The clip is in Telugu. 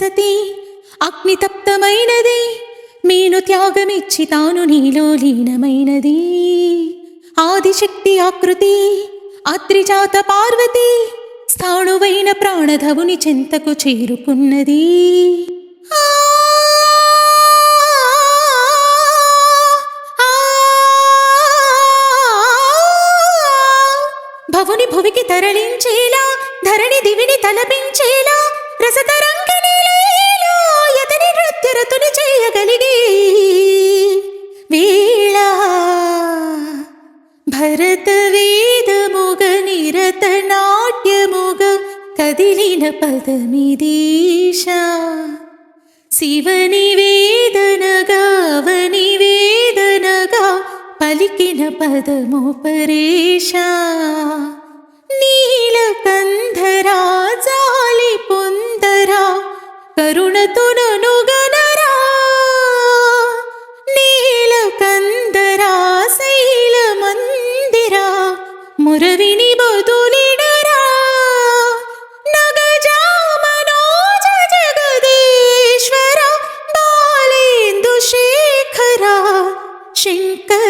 సతీ అగ్నితప్తమైనది మీను త్యాగమిచ్చి తాను నీలో లీనమైనది ఆదిశక్తి ఆకృతి అత్రిజాత పార్వతి స్థాణువైన ప్రాణధవుని చెంతకు చేరుకున్నది భవుని భువికి తరలించేలా ధరణి దివిని తలపించేలా రసతరంగిణి లీలా యతని నృత్యరతుని చేయగలిగే వేళ భరత వేదముగ నిరత నాట్యముగ కదిలిన పదమిదీశ శివని వేదనగా అవని వేదనగా పలికిన పదము పరేశ నీలకంధరా జాలి పొందరా కరుణతుననుగనరా నీలకందరా శైల మందిరా మురవిని బదులిడరా నగజామనోజ జగదీశ్వర బాలేందు శేఖర శంకర